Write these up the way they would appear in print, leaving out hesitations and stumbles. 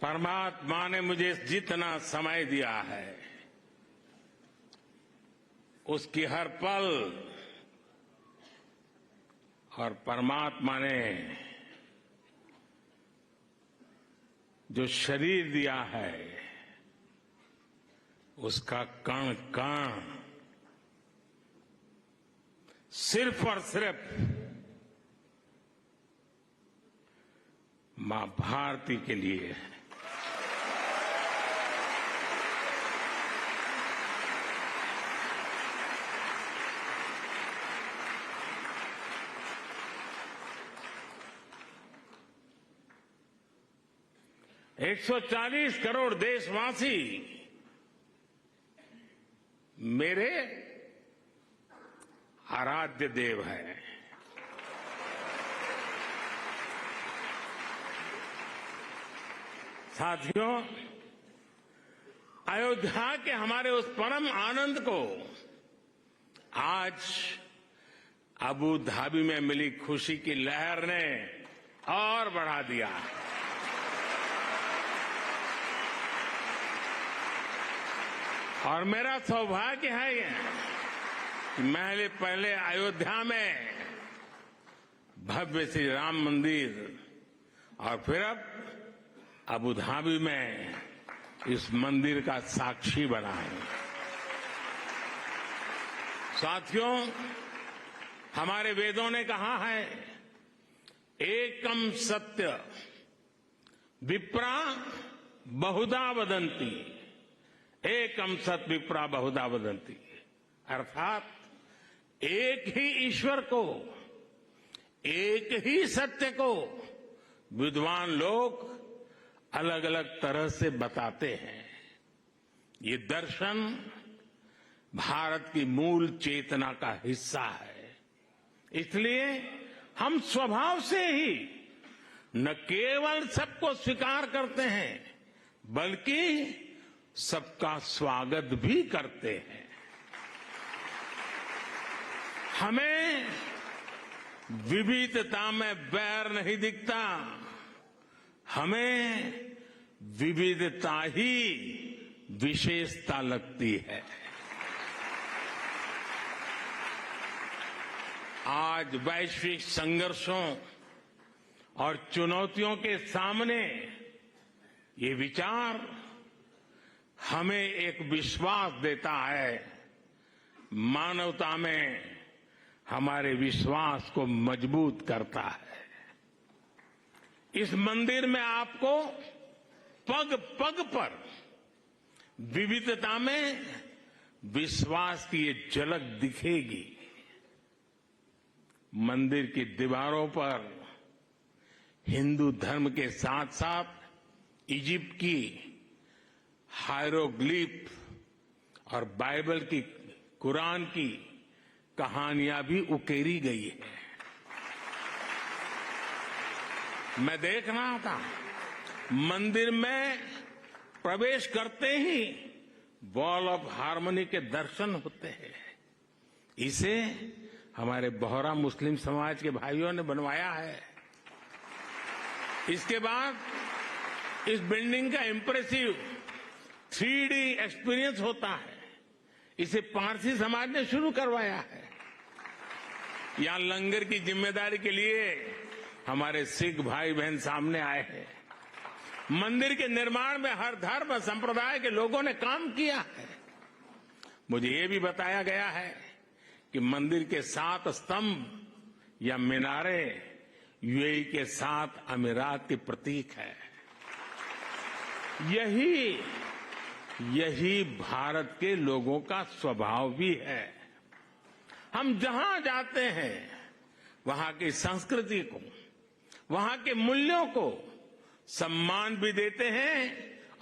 परमात्मा ने मुझे जितना समय दिया है उसकी हर पल और परमात्मा ने जो शरीर दिया है उसका कण कण सिर्फ और सिर्फ मां भारती के लिए है। एक 140 करोड़ देशवासी मेरे आराध्य देव हैं। साथियों, अयोध्या के हमारे उस परम आनंद को आज अबू धाबी में मिली खुशी की लहर ने और बढ़ा दिया है। और मेरा सौभाग्य है ये कि मैं पहले अयोध्या में भव्य श्री राम मंदिर और फिर अब अबू धाबी में इस मंदिर का साक्षी बना है। साथियों, हमारे वेदों ने कहा है एकम सत्य विप्रा बहुधा वदंती, एकम सत विप्रा बहुधा वदंती, अर्थात एक ही ईश्वर को, एक ही सत्य को विद्वान लोग अलग अलग तरह से बताते हैं। ये दर्शन भारत की मूल चेतना का हिस्सा है। इसलिए हम स्वभाव से ही न केवल सबको स्वीकार करते हैं बल्कि सबका स्वागत भी करते हैं। हमें विविधता में बैर नहीं दिखता, हमें विविधता ही विशेषता लगती है। आज वैश्विक संघर्षों और चुनौतियों के सामने ये विचार हमें एक विश्वास देता है, मानवता में हमारे विश्वास को मजबूत करता है। इस मंदिर में आपको पग पग पर विविधता में विश्वास की ये झलक दिखेगी। मंदिर की दीवारों पर हिंदू धर्म के साथ साथ इजिप्ट की हायरोग्लिफ और बाइबल की, कुरान की कहानियां भी उकेरी गई है। मैं देख रहा था मंदिर में प्रवेश करते ही वॉल ऑफ हार्मनी के दर्शन होते हैं। इसे हमारे बोहरा मुस्लिम समाज के भाइयों ने बनवाया है। इसके बाद इस बिल्डिंग का इंप्रेसिव 3D एक्सपीरियंस होता है। इसे पारसी समाज ने शुरू करवाया है। यहां लंगर की जिम्मेदारी के लिए हमारे सिख भाई बहन सामने आए हैं। मंदिर के निर्माण में हर धर्म और संप्रदाय के लोगों ने काम किया है। मुझे ये भी बताया गया है कि मंदिर के 7 स्तंभ या मीनारे यूएई के 7 अमीरात के प्रतीक है। यही भारत के लोगों का स्वभाव भी है। हम जहां जाते हैं वहां की संस्कृति को, वहां के मूल्यों को सम्मान भी देते हैं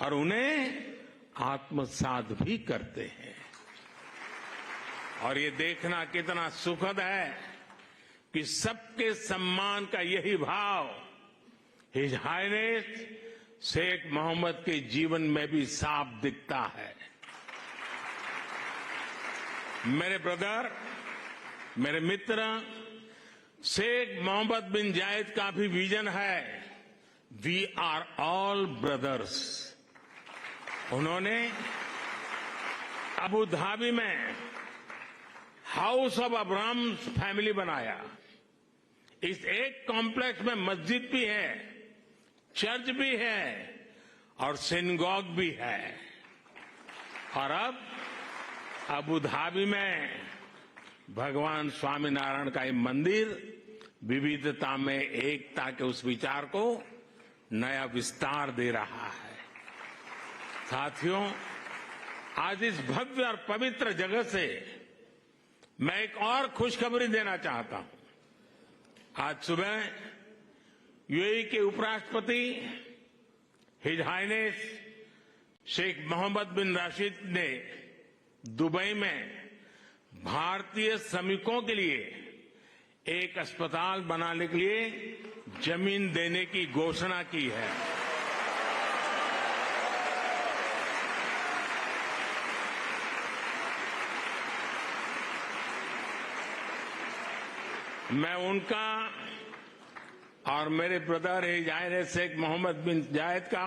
और उन्हें आत्मसात भी करते हैं। और ये देखना कितना सुखद है कि सबके सम्मान का यही भाव हिज हाइनेस शेख मोहम्मद के जीवन में भी साफ दिखता है। मेरे ब्रदर, मेरे मित्र, शेख मोहम्मद बिन जायद का भी विजन है वी आर ऑल ब्रदर्स। उन्होंने अबू धाबी में हाउस ऑफ अब्राहम फैमिली बनाया। इस एक कॉम्प्लेक्स में मस्जिद भी है, चर्च भी है और सिनगॉग भी है। और अब अबू धाबी में भगवान स्वामीनारायण का ये मंदिर विविधता में एकता के उस विचार को नया विस्तार दे रहा है। साथियों, आज इस भव्य और पवित्र जगह से मैं एक और खुशखबरी देना चाहता हूं। आज सुबह यूएई के उपराष्ट्रपति हिज हाइनेस शेख मोहम्मद बिन राशिद ने दुबई में भारतीय श्रमिकों के लिए एक अस्पताल बनाने के लिए जमीन देने की घोषणा की है। मैं उनका और मेरे brother His Highness Sheikh Mohammed bin Zayed का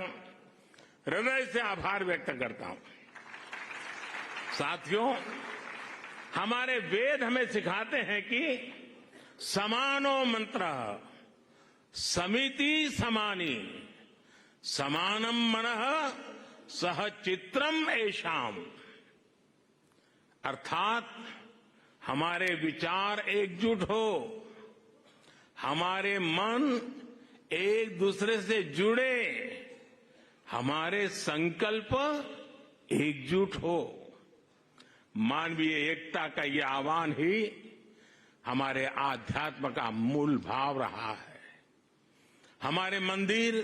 हृदय से आभार व्यक्त करता हूं। साथियों, हमारे वेद हमें सिखाते हैं कि समानो मंत्रः समिति समानी समानम मनः सह चित्रम ऐशाम। अर्थात हमारे विचार एकजुट हो, हमारे मन एक दूसरे से जुड़े, हमारे संकल्प एकजुट हो। मानवीय एकता का ये आह्वान ही हमारे आध्यात्म का मूल भाव रहा है। हमारे मंदिर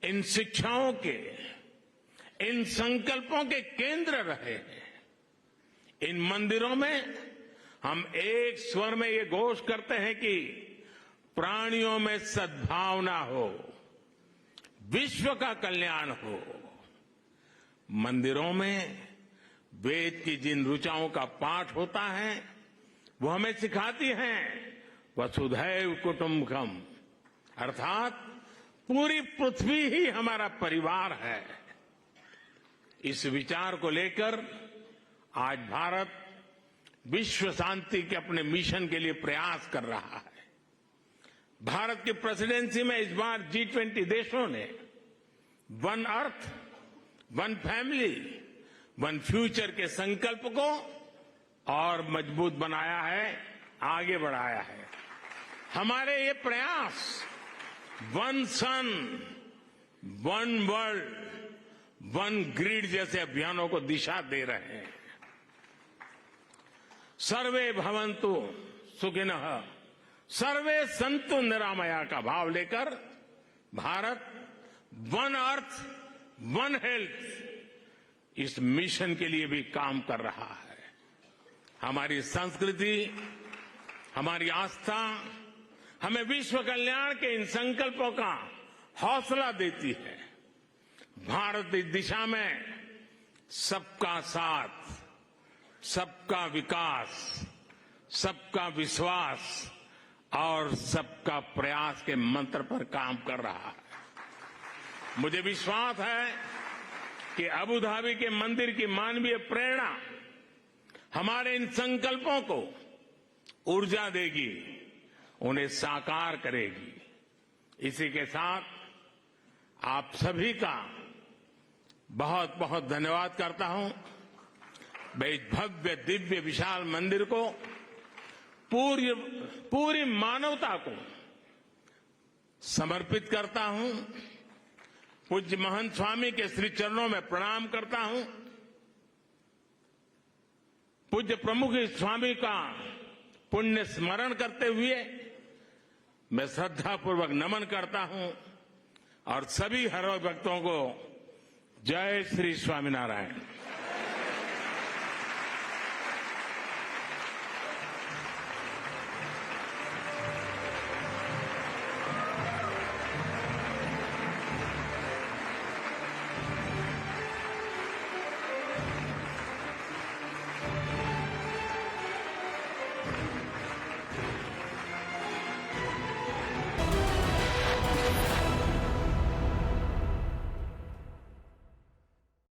इन शिक्षाओं के, इन संकल्पों के केंद्र रहे हैं। इन मंदिरों में हम एक स्वर में ये घोष करते हैं कि प्राणियों में सद्भावना हो, विश्व का कल्याण हो। मंदिरों में वेद की जिन ऋचाओं का पाठ होता है वो हमें सिखाती हैं वसुधैव कुटुंबकम, अर्थात पूरी पृथ्वी ही हमारा परिवार है। इस विचार को लेकर आज भारत विश्व शांति के अपने मिशन के लिए प्रयास कर रहा है। भारत की प्रेसिडेंसी में इस बार G20 देशों ने one earth, one family, one future के संकल्प को और मजबूत बनाया है, आगे बढ़ाया है। हमारे ये प्रयास वन सन, वन वर्ल्ड, वन ग्रिड जैसे अभियानों को दिशा दे रहे हैं। सर्वे भवन्तु सुखिनः, सर्वे सन्तु निरामया का भाव लेकर Bharat one earth, one health इस मिशन के लिए भी काम कर रहा है। हमारी संस्कृति, हमारी आस्था हमें विश्व कल्याण के इन संकल्पों का हौसला देती है। भारत इस दिशा में सबका साथ, सबका विकास, सबका विश्वास और सबका प्रयास के मंत्र पर काम कर रहा है। मुझे विश्वास है कि अबू धाबी के मंदिर की मानवीय प्रेरणा हमारे इन संकल्पों को ऊर्जा देगी, उन्हें साकार करेगी। इसी के साथ आप सभी का बहुत बहुत धन्यवाद करता हूं। मैं इस भव्य दिव्य विशाल मंदिर को पूरी मानवता को समर्पित करता हूं। पूज्य महंत स्वामी के श्री चरणों में प्रणाम करता हूं। पूज्य प्रमुख स्वामी का पुण्य स्मरण करते हुए मैं श्रद्धापूर्वक नमन करता हूं और सभी हर भक्तों को जय श्री स्वामीनारायण।